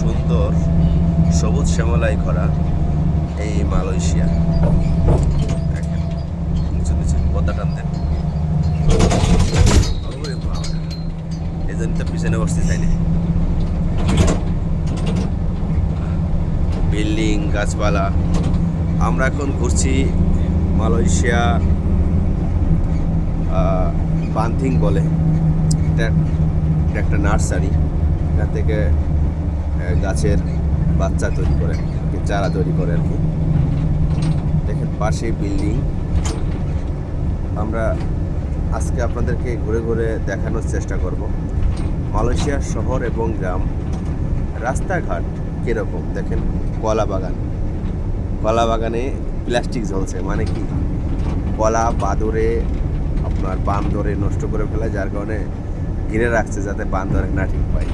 সুন্দর সবুজ শ্যামলাই করা এই মালয়েশিয়া। দেখেন নিচু নিচে পদ্মা টান দেন, এই জন্য তো পিছনে বসতে চাইনি। বিল্ডিং, গাছপালা। আমরা এখন ঘুরছি মালয়েশিয়া বান্থিং বলে, এটা একটা নার্সারি। এখান থেকে গাছের বাচ্চা তৈরি করে, চারা তৈরি করে আর কি। দেখেন পাশে বিল্ডিং। আমরা আজকে আপনাদেরকে ঘুরে ঘুরে দেখানোর চেষ্টা করব মালয়েশিয়ার শহর এবং গ্রাম, রাস্তাঘাট কীরকম। দেখেন কলা বাগান, কলা বাগানে প্লাস্টিক ঝলছে, মানে কি কলা আপনার বান্দরে নষ্ট করে ফেলে, যার কারণে ঘিরে রাখছে যাতে বান্দরে না ঠিক পায়।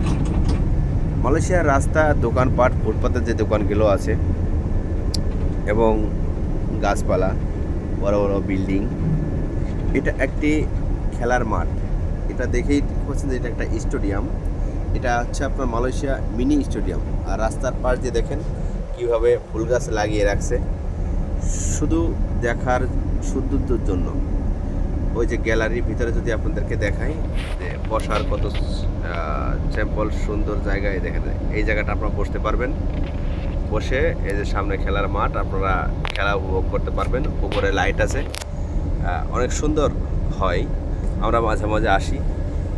মালয়েশিয়ার রাস্তা, দোকানপাট, ফুটপাতের যে দোকানগুলো আছে এবং গাছপালা, বড় বড় বিল্ডিং। এটা একটি খেলার মাঠ। এটা দেখেই বলছেন যে এটা একটা স্টেডিয়াম। এটা হচ্ছে আপনার মালয়েশিয়া মিনি স্টেডিয়াম। আর রাস্তার পাশ দিয়ে দেখেন কীভাবে ফুল গাছ লাগিয়ে রাখছে, শুধু দেখার সৌন্দর্যের জন্য। ওই যে গ্যালারির ভিতরে যদি আপনাদেরকে দেখাই, যে বসার কত স্যাম্পল সুন্দর জায়গায় দেখেন। এই জায়গাটা আপনারা বসতে পারবেন, বসে এই যে সামনে খেলার মাঠ, আপনারা খেলা উপভোগ করতে পারবেন। উপরে লাইট আছে, অনেক সুন্দর হয়। আমরা মাঝে মাঝে আসি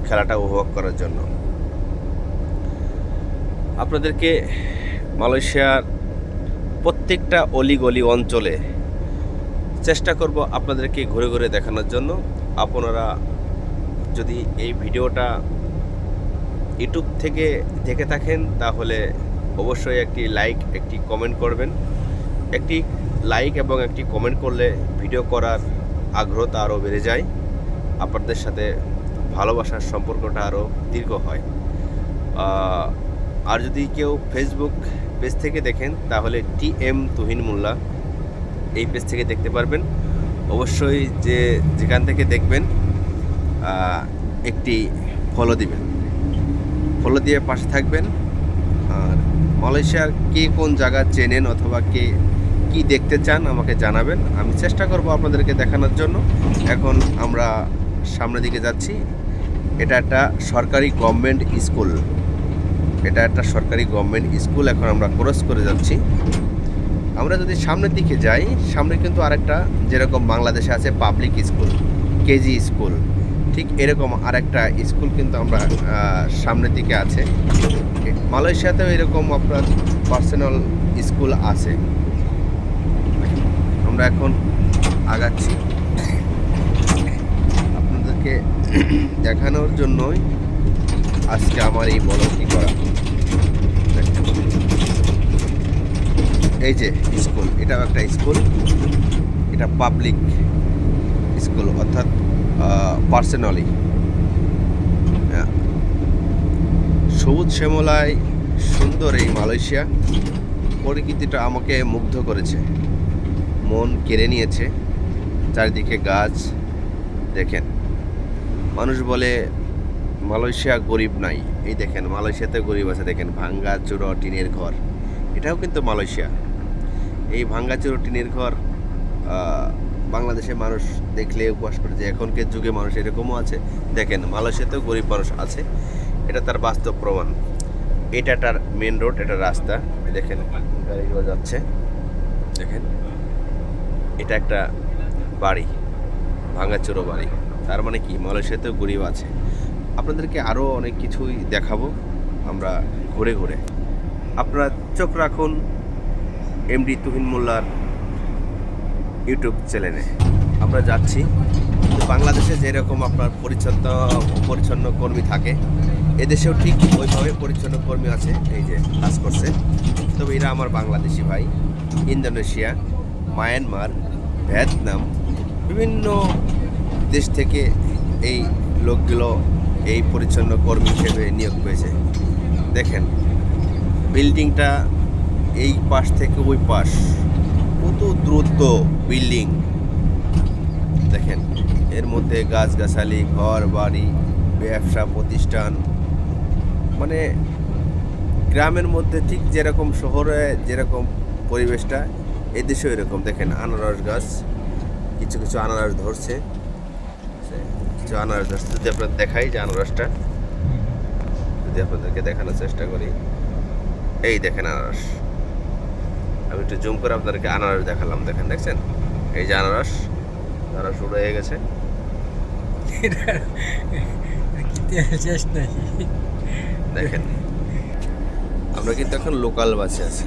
খেলাটা উপভোগ করার জন্য। আপনাদেরকে মালয়েশিয়ার প্রত্যেকটা অলিগলি অঞ্চলে চেষ্টা করব আপনাদেরকে ঘুরে ঘুরে দেখানোর জন্য। আপনারা যদি এই ভিডিওটা ইউটিউব থেকে দেখে থাকেন তাহলে অবশ্যই একটি লাইক, একটি কমেন্ট করবেন। একটি লাইক এবং একটি কমেন্ট করলে ভিডিও করার আগ্রহতা আরও বেড়ে যায়, আপনাদের সাথে ভালোবাসার সম্পর্কটা আরও দীর্ঘ হয়। আর যদি কেউ ফেসবুক পেজ থেকে দেখেন তাহলে TM তুহিন মোল্লা এই পেজ থেকে দেখতে পারবেন। অবশ্যই যেখান থেকে দেখবেন একটি ফলো দিবেন, ফলো দিয়ে পাশে থাকবেন। আর মালয়েশিয়ার কে কোন জায়গা চেনেন অথবা কে কি দেখতে চান আমাকে জানাবেন, আমি চেষ্টা করব আপনাদেরকে দেখানোর জন্য। এখন আমরা সামনের দিকে যাচ্ছি। এটা একটা সরকারি গভর্নমেন্ট স্কুল, এটা একটা সরকারি গভর্নমেন্ট স্কুল। এখন আমরা ক্রস করে যাচ্ছি। আমরা যদি সামনের দিকে যাই, সামনে কিন্তু আরেকটা, যেরকম বাংলাদেশে আছে পাবলিক স্কুল, কেজি স্কুল, ঠিক এরকম আরেকটা স্কুল কিন্তু আমরা সামনের দিকে আছে। মালয়েশিয়াতেও এরকম আপনার পার্সোনাল স্কুল আছে। আমরা এখন আগাচ্ছি আপনাদেরকে দেখানোর জন্যই আজকে আমার এই ব্লগটি করা। এই যে স্কুল, এটাও একটা স্কুল। এটা পাবলিক স্কুল, অর্থাৎ পার্সোনালি। সবুজ শ্যামলায় সুন্দর এই মালয়েশিয়া। প্রকৃতিটা আমাকে মুগ্ধ করেছে, মন কেড়ে নিয়েছে। চারিদিকে গাছ। দেখেন, মানুষ বলে মালয়েশিয়া গরিব নাই, এই দেখেন মালয়েশিয়াতে গরিব আছে। দেখেন ভাঙ্গা চূড়ো টিনের ঘর, এটাও কিন্তু মালয়েশিয়া। এই ভাঙ্গা চূড়ো টিনের ঘর বাংলাদেশে মানুষ দেখলে উপহাস করে যে এখনকার যুগে মানুষ এরকমও আছে। দেখেন মালয়েশিয়াতেও গরিব মানুষ আছে, এটা তার বাস্তব প্রমাণ। এটা তার মেন রোড, এটা রাস্তা। দেখেন গাড়িগুলো যাচ্ছে। দেখেন এটা একটা বাড়ি, ভাঙ্গাচোরা বাড়ি। তার মানে কি মালয়েশিয়াতেও গরিব আছে। আপনাদেরকে আরও অনেক কিছুই দেখাবো আমরা ঘুরে ঘুরে। আপনারা চোখ রাখুন MD তুহিন মোল্লার ইউটিউব চ্যানেলে। আমরা যাচ্ছি বাংলাদেশে যেরকম আপনার পরিচ্ছন্ন কর্মী থাকে, এদেশেও ঠিক ওইভাবে পরিচ্ছন্ন কর্মী আছে, এই যে কাজ করছে। তবে এরা আমার বাংলাদেশি ভাই। ইন্দোনেশিয়া, মায়ানমার, ভিয়েতনাম, বিভিন্ন দেশ থেকে এই লোকগুলো এই পরিচ্ছন্ন কর্মী হিসেবে নিয়োগ পেয়েছে। দেখেন বিল্ডিংটা এই পাশ থেকে ওই পাশ, কত দ্রুত বিল্ডিং। দেখেন এর মধ্যে গাছগাছালি, ঘর বাড়ি, ব্যবসা প্রতিষ্ঠান, মানে গ্রামের মধ্যে ঠিক যেরকম শহরে যেরকম পরিবেশটা, এই দেশেও এরকম। দেখেন আনারস গাছ, কিছু কিছু আনারস ধরছে, কিছু আনারস ধরছে। যদি আপনার দেখাই যে আনারসটা, যদি আপনাদেরকে দেখানোর চেষ্টা করি, এই দেখেন আনারস। আমি একটু জুম করে আপনাদেরকে আনারস দেখালাম। দেখেন, দেখছেন? এই যে আনারস, আনারস উড়ে হয়ে গেছে। দেখেন, আমরা কিন্তু এখন লোকাল বাসে আছি।